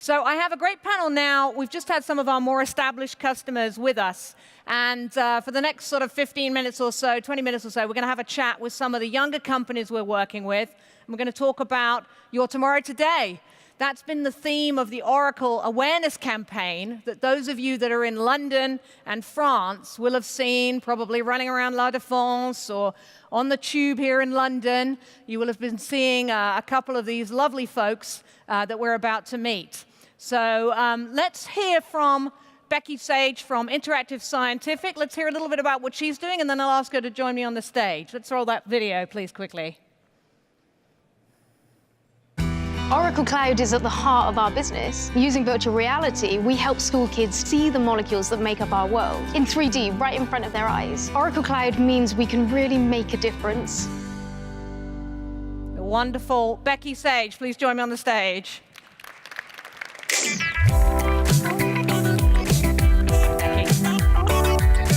So I have a great panel now. We've just had some of our more established customers with us. And for the next sort of 15 minutes or so, 20 minutes or so, we're going to have a chat with some of the younger companies we're working with. And we're going to talk about your tomorrow today. That's been the theme of the Oracle awareness campaign that those of you that are in London and France will have seen, probably running around La Défense or on the tube here in London. You will have been seeing a couple of these lovely folks that we're about to meet. So let's hear from Becky Sage from Interactive Scientific. Let's hear a little bit about what she's doing, and then I'll ask her to join me on the stage. Let's roll that video, please, quickly. Oracle Cloud is at the heart of our business. Using virtual reality, we help school kids see the molecules that make up our world in 3D, right in front of their eyes. Oracle Cloud means we can really make a difference. The wonderful Becky Sage, please join me on the stage.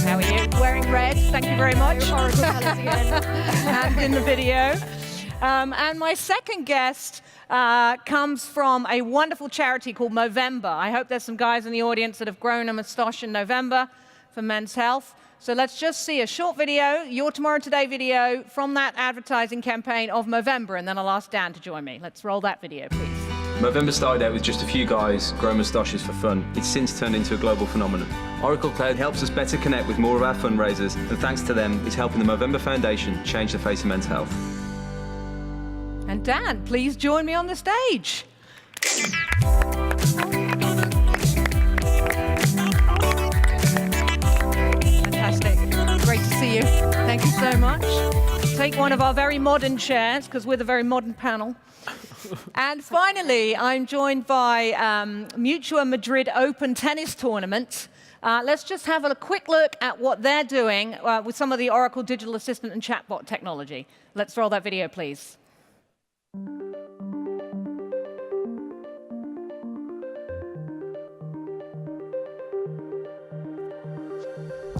How are you? Wearing red, thank you very much. Oracle colors again. And in the video. And my second guest comes from a wonderful charity called Movember. I hope there's some guys in the audience that have grown a moustache in November for men's health. So let's just see a short video, your Tomorrow Today video, from that advertising campaign of Movember, and then I'll ask Dan to join me. Let's roll that video, please. Movember started out with just a few guys growing moustaches for fun. It's since turned into a global phenomenon. Oracle Cloud helps us better connect with more of our fundraisers, and thanks to them, it's helping the Movember Foundation change the face of men's health. And Dan, please join me on the stage. Fantastic. Great to see you. Thank you so much. Take one of our very modern chairs, because we're the very modern panel. And finally, I'm joined by Mutua Madrid Open Tennis Tournament. Let's just have a quick look at what they're doing with some of the Oracle Digital Assistant and chatbot technology. Let's roll that video, please.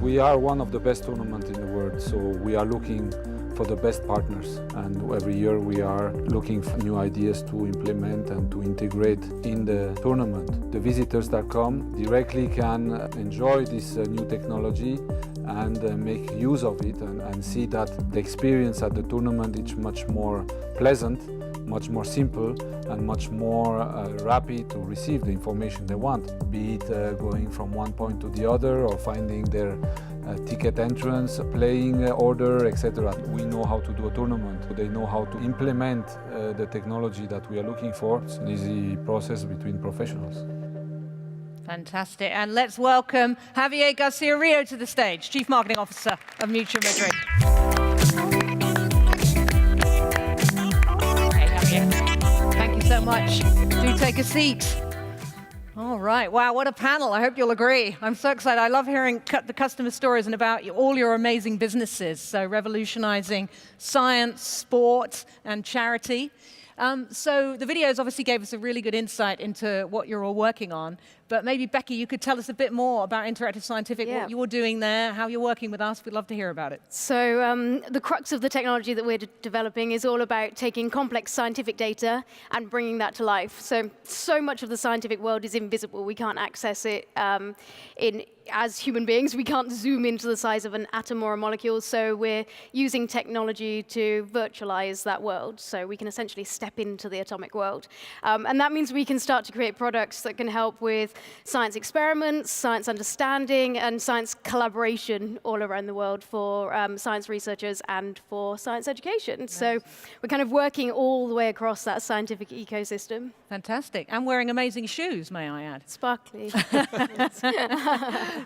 We are one of the best tournaments in the world, so we are looking for the best partners. And every year we are looking for new ideas to implement and to integrate in the tournament. The visitors that come directly can enjoy this new technology and make use of it and see that the experience at the tournament is much more pleasant, much more simple, and much more rapid to receive the information they want, be it going from one point to the other or finding their ticket entrance, playing order, etc. We know how to do a tournament. They know how to implement the technology that we are looking for. It's an easy process between professionals. Fantastic. And let's welcome Javier Garcia-Rio to the stage, Chief Marketing Officer of Mutua Madrid. Hey, Javier. Thank you so much. Do take a seat. All right. Wow, what a panel. I hope you'll agree. I'm so excited. I love hearing the customer stories and about all your amazing businesses. So revolutionizing science, sport, and charity. So the videos obviously gave us a really good insight into what you're all working on. But maybe, Becky, you could tell us a bit more about Interactive Scientific, what you're doing there, how you're working with us. We'd love to hear about it. So the crux of the technology that we're developing is all about taking complex scientific data and bringing that to life. So much of the scientific world is invisible. We can't access it as human beings. We can't zoom into the size of an atom or a molecule. So we're using technology to virtualize that world. So we can essentially step into the atomic world. And that means we can start to create products that can help with science experiments, science understanding, and science collaboration all around the world for science researchers and for science education. Nice. So we're kind of working all the way across that scientific ecosystem. Fantastic. And wearing amazing shoes, may I add. Sparkly.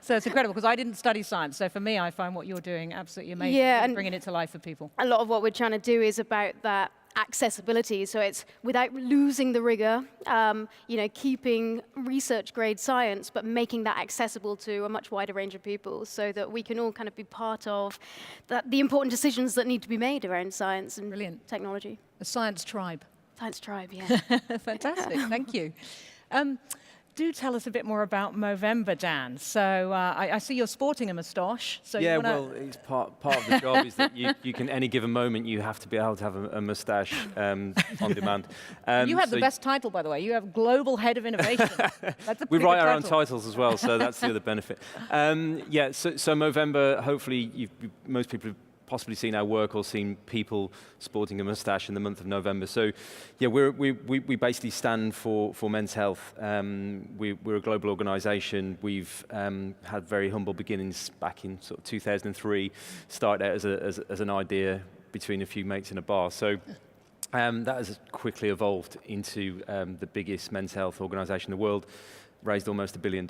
So it's incredible, because I didn't study science. So for me, I find what you're doing absolutely amazing, and bringing it to life for people. A lot of what we're trying to do is about that accessibility. So it's without losing the rigor, keeping research-grade science, but making that accessible to a much wider range of people so that we can all kind of be part of the important decisions that need to be made around science and technology. A science tribe. Science tribe, yeah. Fantastic, thank you. do tell us a bit more about Movember, Dan. So I see you're sporting a moustache. So Yeah, you wanna... well, it's part of the job is that you can, any given moment, you have to be able to have a moustache on demand. You have the best title, by the way. You have Global Head of Innovation. That's a We pretty write good our own title. titles as well, so that's the other benefit. Yeah, so Movember, hopefully most people have possibly seen our work or seen people sporting a moustache in the month of November. So yeah, we basically stand for men's health. We're a global organisation. We've had very humble beginnings back in sort of 2003, started out as an idea between a few mates in a bar. So that has quickly evolved into the biggest men's health organisation in the world. Raised almost $1 billion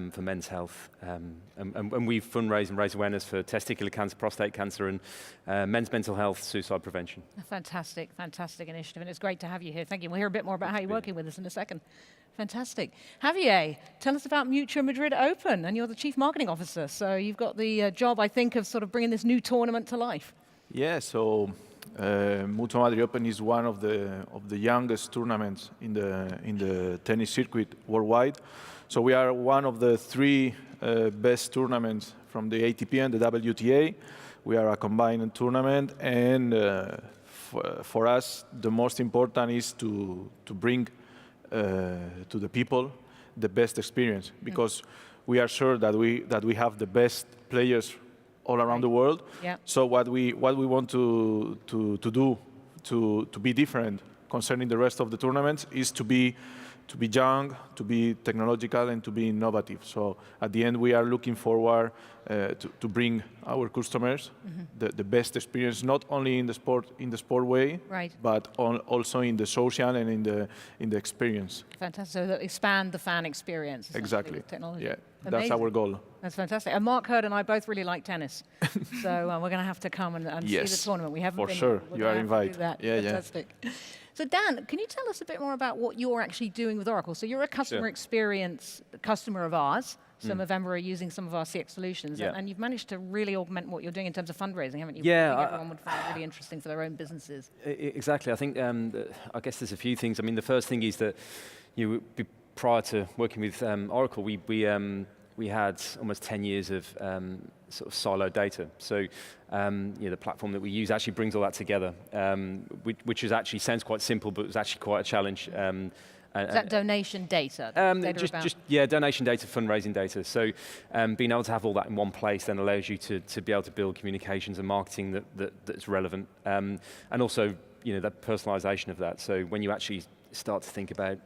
for men's health. And we've fundraised and raised awareness for testicular cancer, prostate cancer, and men's mental health, suicide prevention. A fantastic, fantastic initiative, and it's great to have you here. Thank you. We'll hear a bit more about how you're working with us in a second. Fantastic. Javier, tell us about Mutua Madrid Open, and you're the Chief Marketing Officer, so you've got the job, I think, of sort of bringing this new tournament to life. Yeah, so Mutua Madrid Open is one of the youngest tournaments in the tennis circuit worldwide. So we are one of the 3 best tournaments from the ATP and the WTA. We are a combined tournament, and for us, the most important is to bring to the people the best experience, because we are sure that we have the best players all around the world. Yeah. So what we want to do to be different concerning the rest of the tournaments is to be young, to be technological, and to be innovative. So at the end, we are looking forward to bring our customers the best experience, not only in the sport way, Right. but also in the social and in the experience. Fantastic. So that expand the fan experience. essentially, Exactly. with technology. Yeah, Amazing. that's our goal. That's fantastic. And Mark Hurd and I both really like tennis. So we're going to have to come and see the Yes, tournament. We haven't for been sure. Here. We're You gonna are have to do invited. that. Yeah, Fantastic. So Dan, can you tell us a bit more about what you're actually doing with Oracle? So you're a customer experience customer of ours. So Movember are using some of our CX solutions. Yeah. And you've managed to really augment what you're doing in terms of fundraising, haven't you? Yeah, I think everyone would find it really interesting for their own businesses. Exactly. I think, I guess there's a few things. I mean, the first thing is that prior to working with Oracle, we had almost 10 years of sort of siloed data. So the platform that we use actually brings all that together, which is actually sounds quite simple, but it was actually quite a challenge. Is that donation data? Donation data, fundraising data. So being able to have all that in one place then allows you to be able to build communications and marketing that's relevant, and also that personalization of that. So when you actually start to think about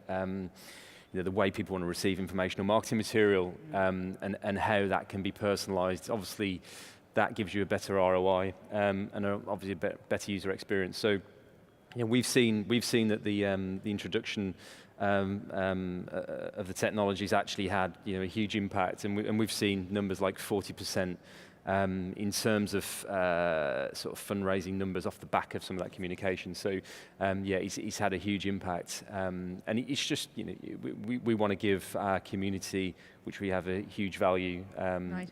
the way people want to receive information or marketing material, and how that can be personalized, obviously that gives you a better ROI and obviously a better user experience. So we've seen that the introduction of the technologies actually had a huge impact, and we've seen numbers like 40% in terms of sort of fundraising numbers off the back of some of that communication. So it's had a huge impact, and it's just we want to give our community, which we have a huge value, Right.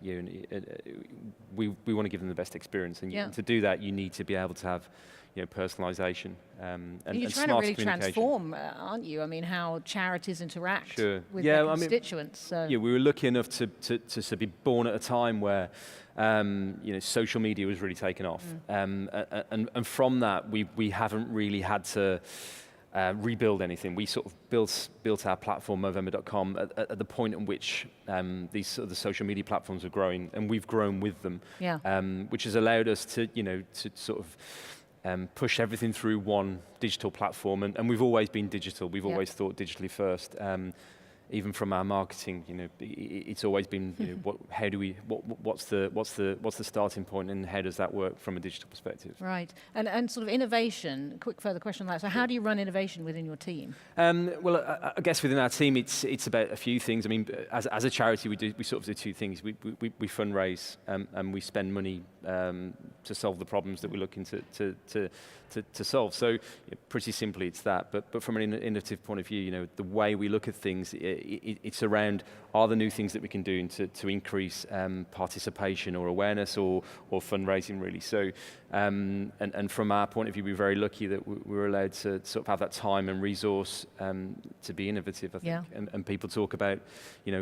we want to give them the best experience, and to do that you need to be able to have personalization and you're trying to really transform, aren't you? I mean, how charities interact with their constituents. So. Yeah, we were lucky enough to be born at a time where social media was really taken off, and from that we haven't really had to rebuild anything. We sort of built our platform, Movember.com, at the point in which these sort of the social media platforms were growing, and we've grown with them, which has allowed us to sort of push everything through one digital platform, and we've always been digital. We've always thought digitally first. Even from our marketing, it's always been, what's the starting point, and how does that work from a digital perspective? Right, and sort of innovation. Quick further question on that. So how do you run innovation within your team? Well, I guess within our team, it's about a few things. I mean, as a charity, we sort of do 2 things. We fundraise and we spend money to solve the problems that we're looking to solve. So pretty simply, it's that. But from an innovative point of view, the way we look at things it's around, are there new things that we can do to increase participation or awareness or fundraising, really. So, and from our point of view, we're very lucky that we were allowed to sort of have that time and resource to be innovative, I think. Yeah. And people talk about,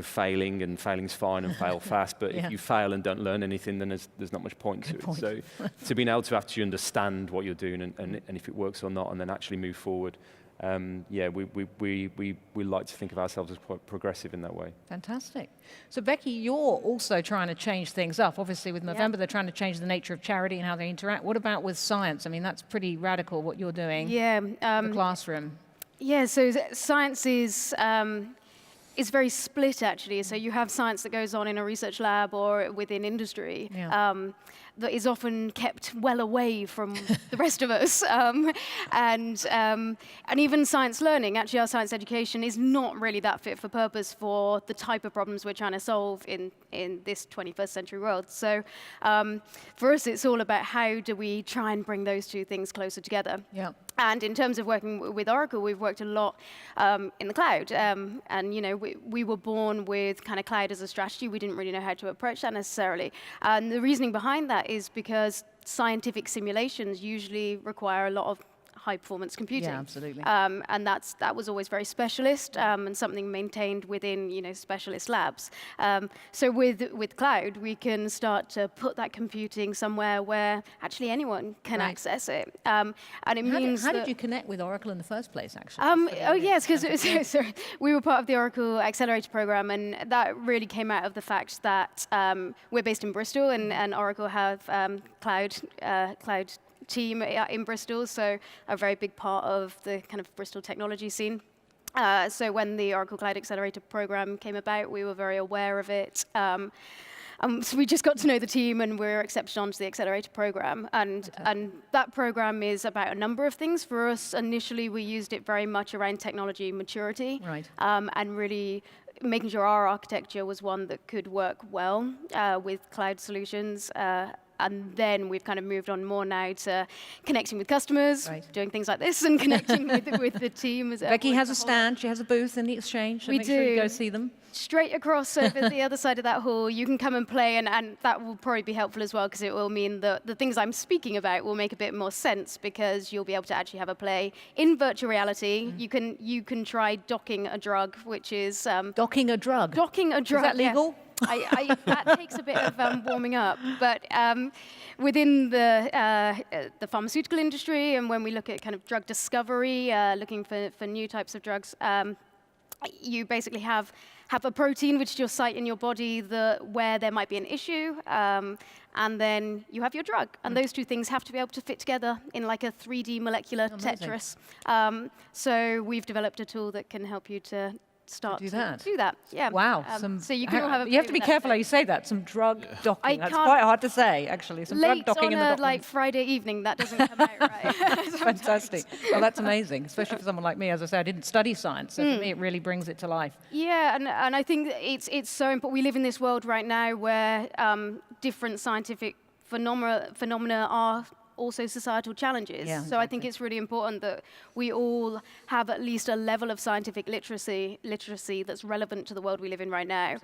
failing, and failing's fine and fail fast, but if you fail and don't learn anything, then there's not much point to it. So to being able to actually understand what you're doing and if it works or not, and then actually move forward, we like to think of ourselves as quite progressive in that way. Fantastic. So Becky, you're also trying to change things up. Obviously with Movember, they're trying to change the nature of charity and how they interact. What about with science? I mean, that's pretty radical what you're doing in the classroom. Yeah, so science is very split, actually. So you have science that goes on in a research lab or within industry. That is often kept well away from the rest of us. And even science learning, actually our science education is not really that fit for purpose for the type of problems we're trying to solve in this 21st century world. So for us, it's all about how do we try and bring those two things closer together. Yeah. And in terms of working with Oracle, we've worked a lot in the cloud. And we were born with kind of cloud as a strategy. We didn't really know how to approach that necessarily. And the reasoning behind that is because scientific simulations usually require a lot of high-performance computing. Yeah, absolutely. And that was always very specialist and something maintained within specialist labs. So with cloud, we can start to put that computing somewhere where actually anyone can access it. And it means how did you connect with Oracle in the first place, actually? Yes, because we were part of the Oracle Accelerator program, and that really came out of the fact that we're based in Bristol, and Oracle have cloud team in Bristol, so a very big part of the kind of Bristol technology scene. So when the Oracle Cloud Accelerator program came about, we were very aware of it. So we just got to know the team, and we were accepted onto the Accelerator program. And that program is about a number of things. For us, initially, we used it very much around technology maturity, and really making sure our architecture was one that could work well with cloud solutions. And then we've kind of moved on more now to connecting with customers, doing things like this, and connecting with the team. Becky has a stand. She has a booth in the exchange. So make sure you go see them. Straight across over the other side of that hall, you can come and play, and that will probably be helpful as well, because it will mean that the things I'm speaking about will make a bit more sense, because you'll be able to actually have a play in virtual reality. You can try docking a drug, which is docking a drug. Docking a drug. Is that legal? That takes a bit of warming up, but within the pharmaceutical industry, and when we look at kind of drug discovery, looking for new types of drugs, you basically have a protein which you'll site in your body where there might be an issue, and then you have your drug. And those two things have to be able to fit together in like a 3D molecular Tetris. So we've developed a tool that can help you to start to do that. Yeah. Wow. So you can all have a you have to be careful how you say that. Some drug docking. That's quite hard to say, actually. Some drug docking in the document. Like Friday evening, that doesn't come out right. Fantastic. Well, that's amazing, especially for someone like me. As I say, I didn't study science, so for me, it really brings it to life. Yeah, and I think it's so important. We live in this world right now where different scientific phenomena are also societal challenges. Yeah, so exactly. I think it's really important that we all have at least a level of scientific literacy that's relevant to the world we live in right now.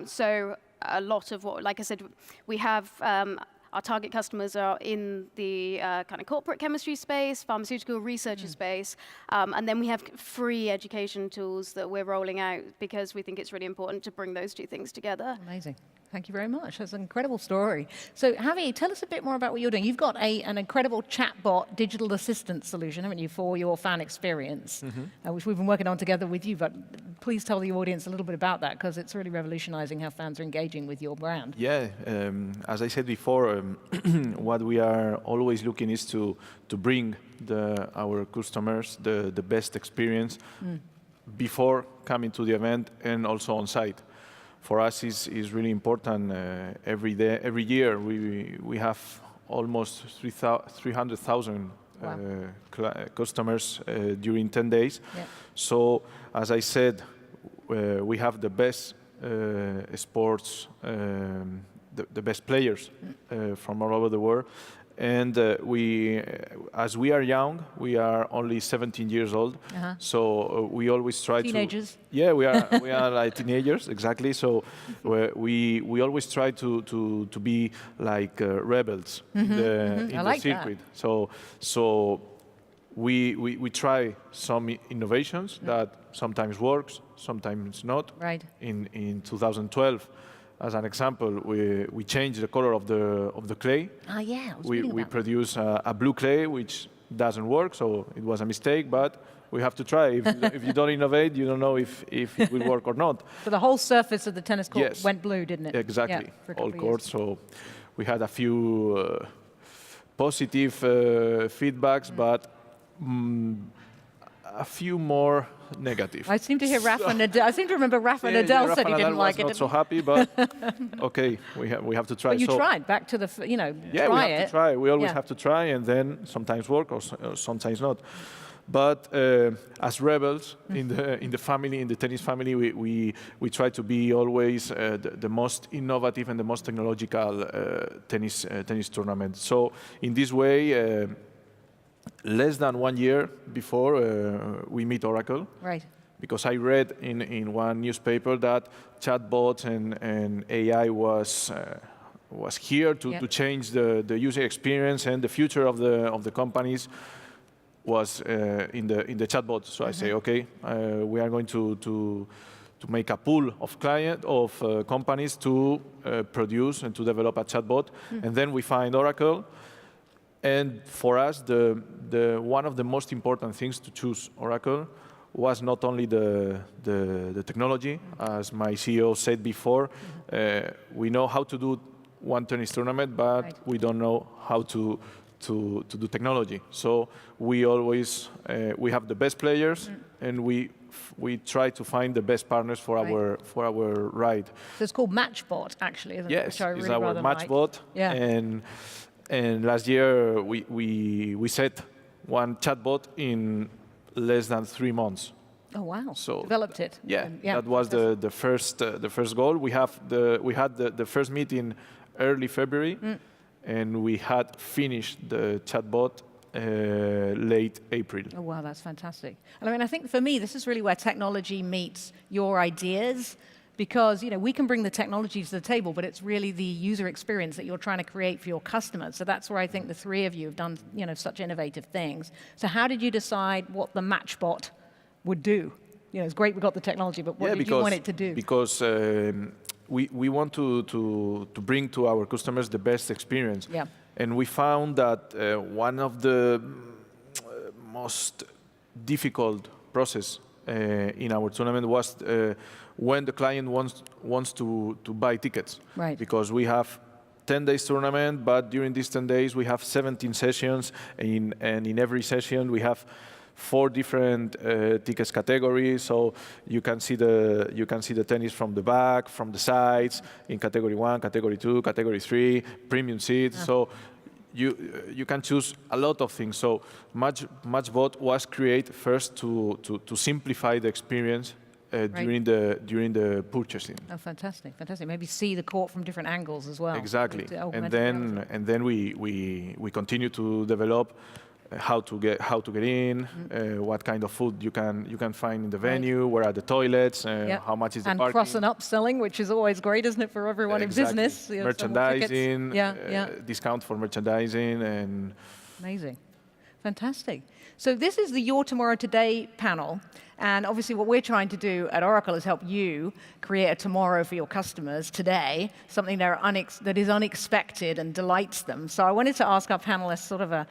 So a lot of what, like I said, we have our target customers are in the kind of corporate chemistry space, pharmaceutical researcher space, and then we have free education tools that we're rolling out because we think it's really important to bring those two things together. Amazing. Thank you very much. That's an incredible story. So, Javi, tell us a bit more about what you're doing. You've got an incredible chatbot digital assistant solution, haven't you, for your fan experience, which we've been working on together with you. But please tell the audience a little bit about that, because it's really revolutionizing how fans are engaging with your brand. Yeah, as I said before, what we are always looking is to bring our customers the best experience before coming to the event and also on site. For us, is really important. Every year, we have almost 300,000 customers during 10 days. Yeah. So, as I said, we have the best sports, the best players from all over the world, And as we are young, we are only 17 years old. So we always try Teenagers. to. Yeah, we are like teenagers, exactly. So we always try to be like rebels in the circuit. That. So we try some innovations that sometimes works, sometimes not. Right. In 2012, as an example, we changed the color of the clay. Ah, yeah. We produce a blue clay, which doesn't work, so it was a mistake, but we have to try. If you don't innovate, you don't know if it will work or not. So the whole surface of the tennis court Yes. went blue, didn't it? Exactly, Yeah, for a all couple of courts. So we had a few positive feedbacks, but a few more negative. I seem to hear I seem to remember Rafa Nadal said he didn't like it. Not so happy, but okay, we have to try. But you tried back to the, yeah, we have to try. We always Yeah. have to try, and then sometimes work or sometimes not. But as rebels in the family, in the tennis family, we try to be always the most innovative and the most technological tennis tournament. So in this way. Less than 1 year before we meet Oracle, Right. because I read in one newspaper that chatbots and AI was here to change the user experience, and the future of the companies was in the chatbot. So I say, okay, we are going to make a pool of companies to produce and to develop a chatbot, and then we find Oracle. And for us, the one of the most important things to choose Oracle was not only the technology, as my CEO said before. We know how to do one tennis tournament, but we don't know how to do technology. So we always we have the best players, and we try to find the best partners for our ride. So it's called Matchbot, actually, isn't it? Yes, Which I it's really our rather Matchbot. Yeah. And last year, we set one chatbot in less than 3 months. Oh wow! So developed it. Yeah, And, that was the first goal. We had the first meeting early February, and we had finished the chatbot late April. Oh wow, that's fantastic. And I mean, I think for me, this is really where technology meets your ideas. Because we can bring the technology to the table, but it's really the user experience that you're trying to create for your customers. So that's where I think the three of you have done such innovative things. So how did you decide what the Matchbot would do? It's great we got the technology, but what did you want it to do? Because we want to bring to our customers the best experience. Yeah. And we found that one of the most difficult process in our tournament was when the client wants to buy tickets. Right. Because we have 10 days tournament, but during these 10 days we have 17 sessions, and in every session we have 4 different tickets categories. So you can see the tennis from the back, from the sides, in category 1, category 2, category 3, premium seats. So you can choose a lot of things. So Matchbot was created first to simplify the experience during the purchasing. Oh, fantastic, fantastic. Maybe see the court from different angles as well. Exactly. And then we continue to develop how to get in, what kind of food you can find in the venue, where are the toilets, how much is the parking. And cross and upselling, which is always great, isn't it, for everyone in business? Merchandising, discount for merchandising, and amazing, fantastic. So this is the Your Tomorrow Today panel, and obviously what we're trying to do at Oracle is help you create a tomorrow for your customers today, something that is unexpected and delights them. So I wanted to ask our panelists sort of a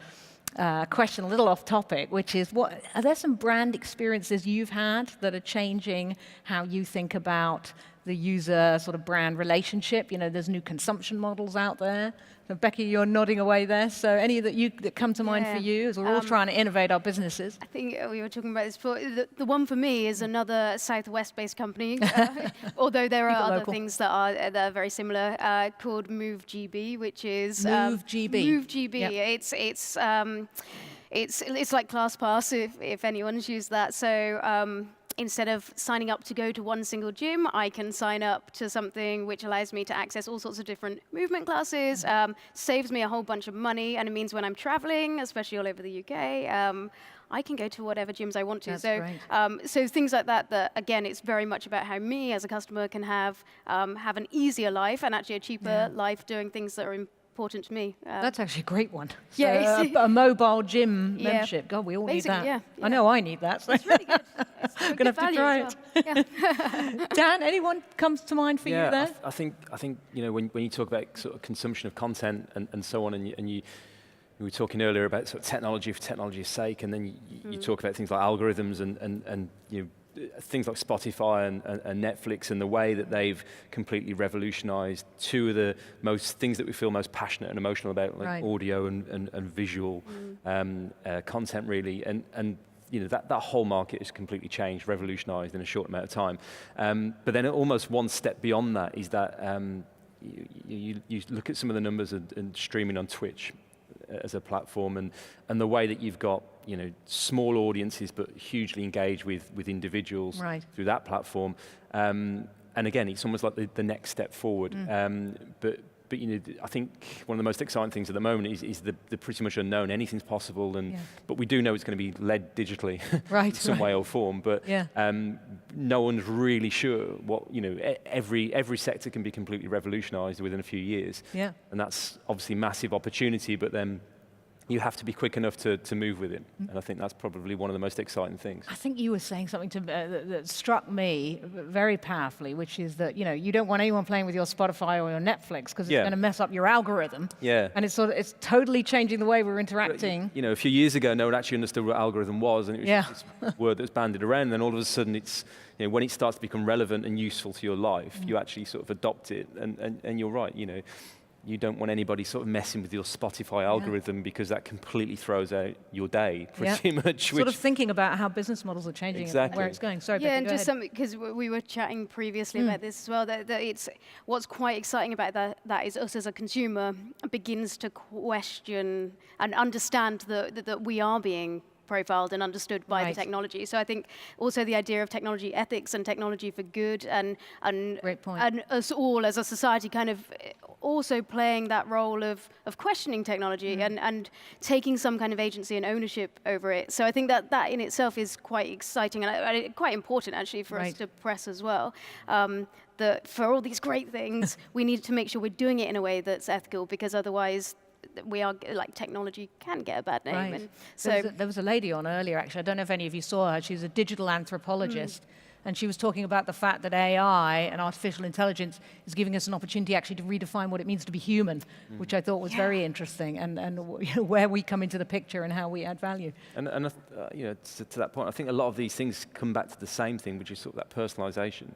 question a little off topic, which is, are there some brand experiences you've had that are changing how you think about the user sort of brand relationship? There's new consumption models out there. So Becky, you're nodding away there. So any that come to mind for you, as we're all trying to innovate our businesses? I think we were talking about this before. The one for me is another Southwest-based company, although there are other things that are very similar, called MoveGB, which is MoveGB. MoveGB. Yep. It's like ClassPass if anyone's used that. So instead of signing up to go to one single gym, I can sign up to something which allows me to access all sorts of different movement classes, saves me a whole bunch of money, and it means when I'm traveling, especially all over the UK, I can go to whatever gyms I want to. That's so, great. so things like that, again, it's very much about how me as a customer can have an easier life and actually a cheaper life doing things that are important to me. That's actually a great one. Yeah. So, a mobile gym Yeah. membership. God, we all need Basically, that. yeah, I know I need that. So. It's really good. It's Gonna good have to value try as well. Yeah. Dan, anyone comes to mind for you there? I think when you talk about sort of consumption of content and so on, and you we were talking earlier about sort of technology for technology's sake, and then you talk about things like algorithms and things like Spotify and Netflix, and the way that they've completely revolutionized two of the most things that we feel most passionate and emotional about, like audio and visual content, really. And that whole market has completely changed, revolutionized in a short amount of time. But then almost one step beyond that is that you look at some of the numbers and streaming on Twitch as a platform, and the way that you've got small audiences but hugely engaged with individuals through that platform, and again it's almost like the next step forward. But I think one of the most exciting things at the moment is the pretty much unknown. Anything's possible, but we do know it's going to be led digitally in some way or form. But no one's really sure what every sector can be completely revolutionized within a few years. Yeah. And that's obviously massive opportunity, but then you have to be quick enough to move with it. And I think that's probably one of the most exciting things. I think you were saying something that struck me very powerfully, which is that you don't want anyone playing with your Spotify or your Netflix because it's going to mess up your algorithm. Yeah. And it's totally changing the way we're interacting. A few years ago, no one actually understood what algorithm was, and it was just this word that's bandied around. And then all of a sudden, it's when it starts to become relevant and useful to your life, you actually sort of adopt it. And you're right. You don't want anybody sort of messing with your Spotify algorithm because that completely throws out your day pretty much. Sort of thinking about how business models are changing and where it's going. Sorry, yeah, Becky, and just something, because we were chatting previously about this as well, that it's what's quite exciting about that is us as a consumer begins to question and understand that we are being profiled and understood by the technology. So I think also the idea of technology ethics and technology for good and great point. And us all as a society kind of also playing that role of questioning technology and taking some kind of agency and ownership over it. So I think that in itself is quite exciting and quite important actually for us to press as well. That for all these great things, we need to make sure we're doing it in a way that's ethical, because otherwise we are technology can get a bad name. Right. And so there was a lady on earlier, actually. I don't know if any of you saw her. She's a digital anthropologist. And she was talking about the fact that AI and artificial intelligence is giving us an opportunity actually to redefine what it means to be human, which I thought was very interesting, and where we come into the picture and how we add value. And to that point, I think a lot of these things come back to the same thing, which is sort of that personalization.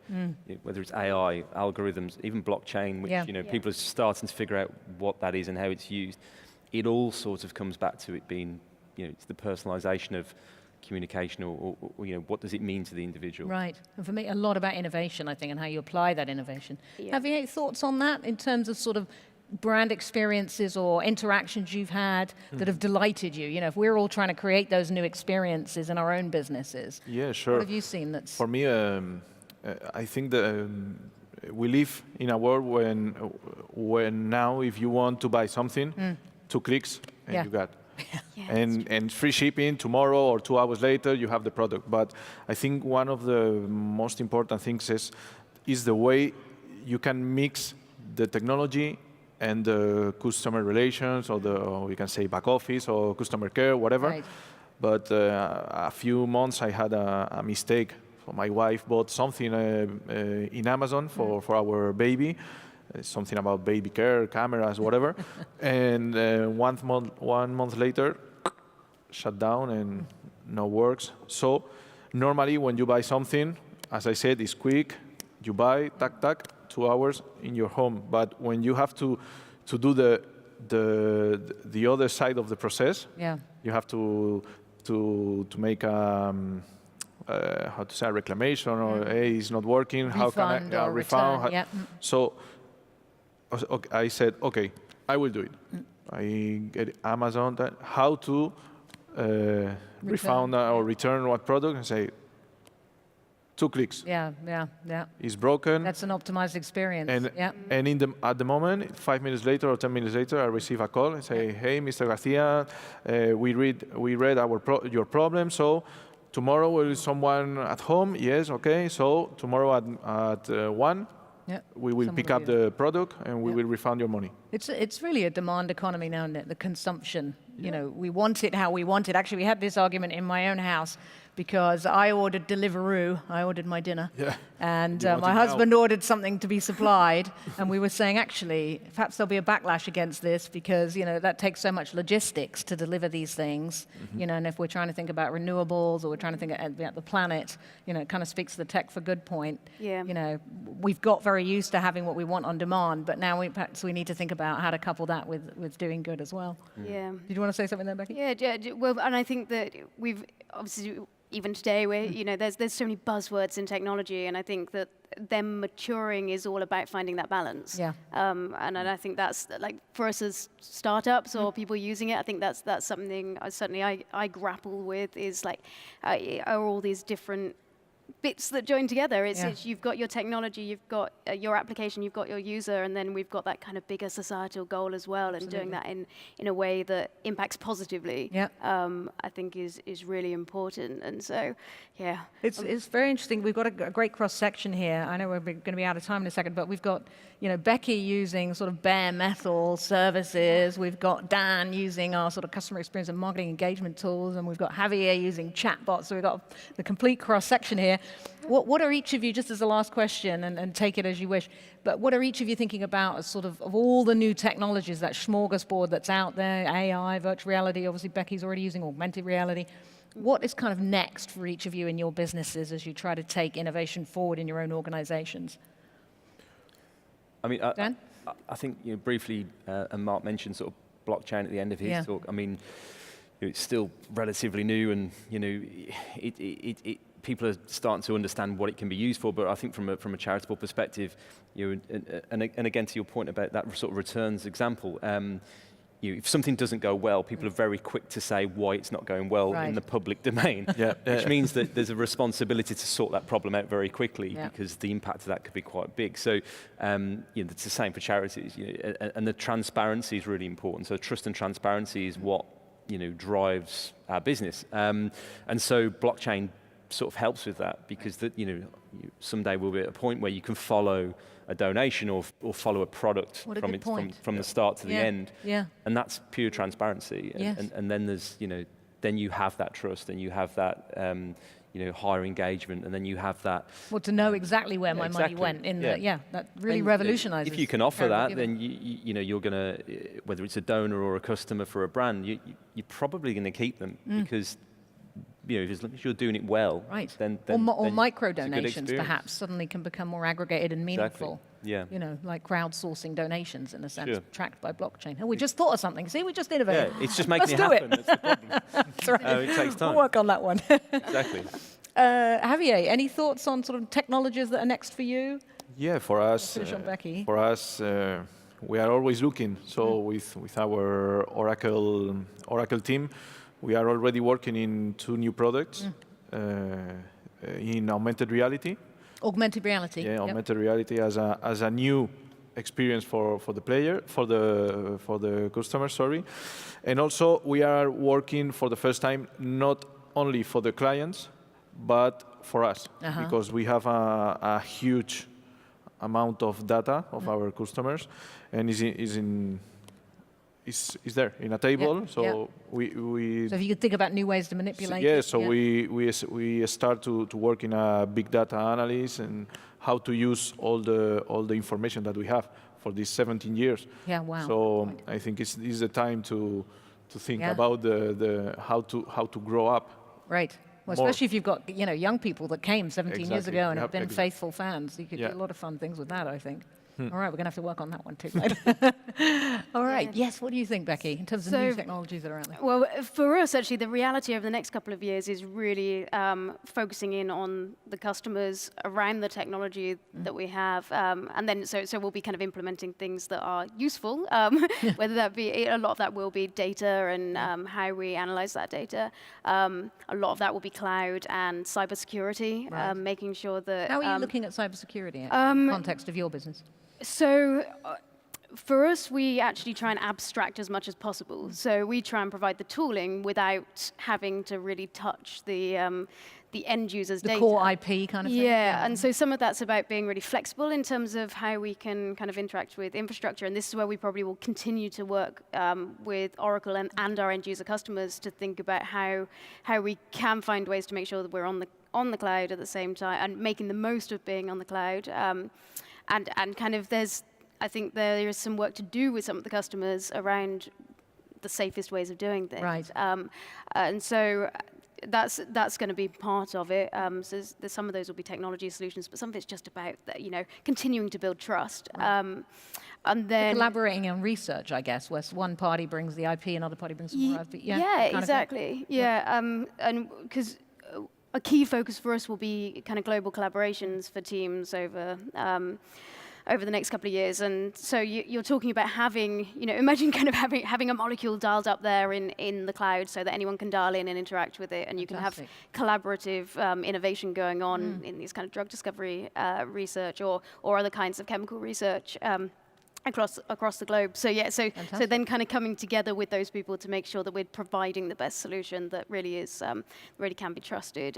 Whether it's AI, algorithms, even blockchain, which people are starting to figure out what that is and how it's used. It all sort of comes back to it being, it's the personalization of communication, or what does it mean to the individual? Right. And for me, a lot about innovation, I think, and how you apply that innovation. Have you any thoughts on that in terms of sort of brand experiences or interactions you've had that have delighted you? If we're all trying to create those new experiences in our own businesses. Yeah, sure. What have you seen that's... For me, I think that we live in a world when now if you want to buy something, 2 clicks and you got. And free shipping tomorrow or 2 hours later, you have the product. But I think one of the most important things is the way you can mix the technology and the customer relations, or we can say back office or customer care, whatever. Right. But a few months I had a mistake. So my wife bought something in Amazon for our baby. Something about baby care, cameras, whatever. And 1 month later, shut down and no works. So normally when you buy something, as I said, it's quick. You buy, tac, tac, 2 hours in your home. But when you have to do the other side of the process, you have to make a reclamation, or hey, it's not working. How can I refund? So I said, okay, I will do it. I get Amazon how to refund or return what product, and say, 2 clicks. Yeah, yeah, yeah. It's broken. That's an optimized experience. And, yeah. and at the moment, 5 minutes later or 10 minutes later, I receive a call and say, hey, Mr. Garcia, we read your problem, so tomorrow will someone at home? Yes, okay, so tomorrow at 1, we will pick up the product and we will refund your money. It's really a demand economy now, isn't it? The consumption. You know, we want it how we want it. Actually, we had this argument in my own house because I ordered Deliveroo. I ordered my dinner. Yeah. And my husband ordered something to be supplied. And we were saying, actually, perhaps there'll be a backlash against this because, you know, that takes so much logistics to deliver these things. You know, and if we're trying to think about renewables or we're trying to think about the planet, you know, it kind of speaks to the tech for good point. Yeah. You know, we've got very used to having what we want on demand, but now perhaps we need to think about how to couple that with doing good as well. Yeah. Did you want to say something there, Becky? Yeah, well, and I think that we've obviously, even today, where you know, there's so many buzzwords in technology, and I think that them maturing is all about finding that balance. Yeah. And I think that's like for us as startups or people using it, I think that's something I grapple with is like, are all these different bits that join together. It's you've got your technology, you've got your application, you've got your user, and then we've got that kind of bigger societal goal as well. Absolutely. And doing that in a way that impacts positively, I think is really important. And so, yeah. It's very interesting. We've got a great cross-section here. I know we're going to be out of time in a second, but we've got, you know, Becky using sort of bare metal services. We've got Dan using our sort of customer experience and marketing engagement tools, and we've got Javier using chatbots. So we've got the complete cross-section here. What are each of you, just as a last question, and take it as you wish, but what are each of you thinking about as sort of all the new technologies, that smorgasbord that's out there, AI, virtual reality, obviously Becky's already using augmented reality. What is kind of next for each of you in your businesses as you try to take innovation forward in your own organizations? I mean, Dan? I think, you know, briefly, and Mark mentioned sort of blockchain at the end of his talk. I mean, it's still relatively new, and you know, people are starting to understand what it can be used for. But I think from a charitable perspective, you know, and again to your point about that sort of returns example, you know, if something doesn't go well, people are very quick to say why it's not going well in the public domain, which means that there's a responsibility to sort that problem out very quickly because the impact of that could be quite big. So, you know, it's the same for charities, you know, and the transparency is really important. So trust and transparency is what, you know, drives our business, and so blockchain sort of helps with that because you know, someday we'll be at a point where you can follow a donation or follow a product from the start to the end. Yeah. And that's pure transparency. And then there's, you know, then you have that trust and you have that, you know, higher engagement, and then you have that. Well, to know exactly where my money went that really revolutionizes. If you can offer that, then you know, you're gonna, whether it's a donor or a customer for a brand, you're probably going to keep them because, you know, as long as you're doing it well, then or micro donations perhaps suddenly can become more aggregated and meaningful. Yeah. You know, like crowdsourcing donations in a sense, tracked by blockchain. Oh, we just thought of something. See, we just innovated. Yeah, it's just making it happen. That's the problem. That's right. It takes time. We'll work on that one. Exactly. Javier, any thoughts on sort of technologies that are next for you? Yeah, for us, we are always looking. So with our Oracle team, we are already working in 2 new products in augmented reality. Augmented reality. Yeah, augmented reality as a new experience for the customer. Sorry, and also we are working for the first time not only for the clients, but for us because we have a huge amount of data of our customers, and is there in a table. So we. So if you could think about new ways to manipulate. Yeah. So we start to work in a big data analysis and how to use all the information that we have for these 17 years. Yeah. Wow. So I think it's the time to think about the how to grow up. Right. Well, especially if you've got, you know, young people that came 17 years ago and have been faithful fans. You could do a lot of fun things with that, I think. All right, we're going to have to work on that one too. Right? All right. Yes, what do you think, Becky, in terms of new technologies that are out there? Well, for us, actually, the reality over the next couple of years is really focusing in on the customers around the technology that we have. And then, so we'll be kind of implementing things that are useful, whether that be, a lot of that will be data and how we analyze that data. A lot of that will be cloud and cybersecurity, making sure that... How are you looking at cybersecurity in the context of your business? So for us, we actually try and abstract as much as possible. So we try and provide the tooling without having to really touch the end user's data. The core IP kind of thing? Yeah, and so some of that's about being really flexible in terms of how we can kind of interact with infrastructure. And this is where we probably will continue to work with Oracle and our end user customers to think about how we can find ways to make sure that we're on the cloud at the same time and making the most of being on the cloud. And kind of I think there is some work to do with some of the customers around the safest ways of doing things. Right. And so that's going to be part of it. So some of those will be technology solutions, but some of it's just about continuing to build trust. Right. And then collaborating on research, I guess, where one party brings the IP, another party brings some more IP. Yeah, exactly. Yeah, and because a key focus for us will be kind of global collaborations for teams over the next couple of years. And so you're talking about having, imagine kind of having a molecule dialed up there in the cloud so that anyone can dial in and interact with it, and you can have collaborative innovation going on in these kind of drug discovery research or other kinds of chemical research. Across the globe. So yeah, so then kind of coming together with those people to make sure that we're providing the best solution that really is really can be trusted.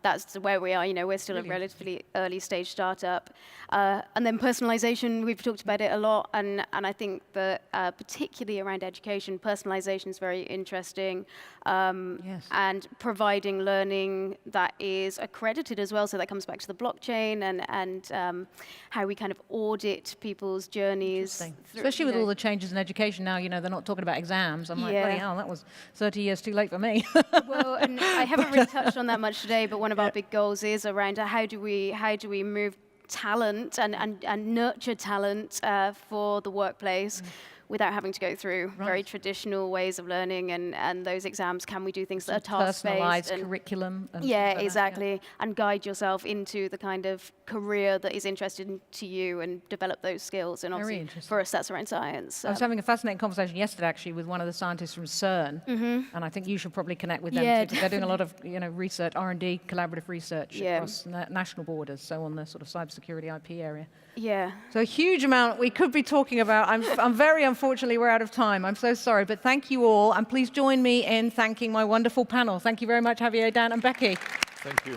That's where we are. We're still a relatively early stage startup. And then personalization, we've talked about it a lot, and I think that particularly around education, personalization is very interesting. And providing learning that is accredited as well. So that comes back to the blockchain and how we kind of audit people's journeys. Especially with all the changes in education now, they're not talking about exams. I'm like, bloody hell, that was 30 years too late for me. Well, and I haven't really touched on that much today, but one of our big goals is around how do we move talent and nurture talent for the workplace. Without having to go through very traditional ways of learning and those exams. Can we do things that are task-based? Personalized curriculum. And exactly. And guide yourself into the kind of career that is interesting to you and develop those skills. And obviously, for us, that's around science. I was having a fascinating conversation yesterday, actually, with one of the scientists from CERN. And I think you should probably connect with them, too, because they're doing a lot of research, R&D, collaborative research across national borders, so on the sort of cybersecurity IP area. Yeah. So a huge amount we could be talking about. I'm very unfortunately we're out of time. I'm so sorry, but thank you all, and please join me in thanking my wonderful panel. Thank you very much, Javier, Dan, and Becky. Thank you.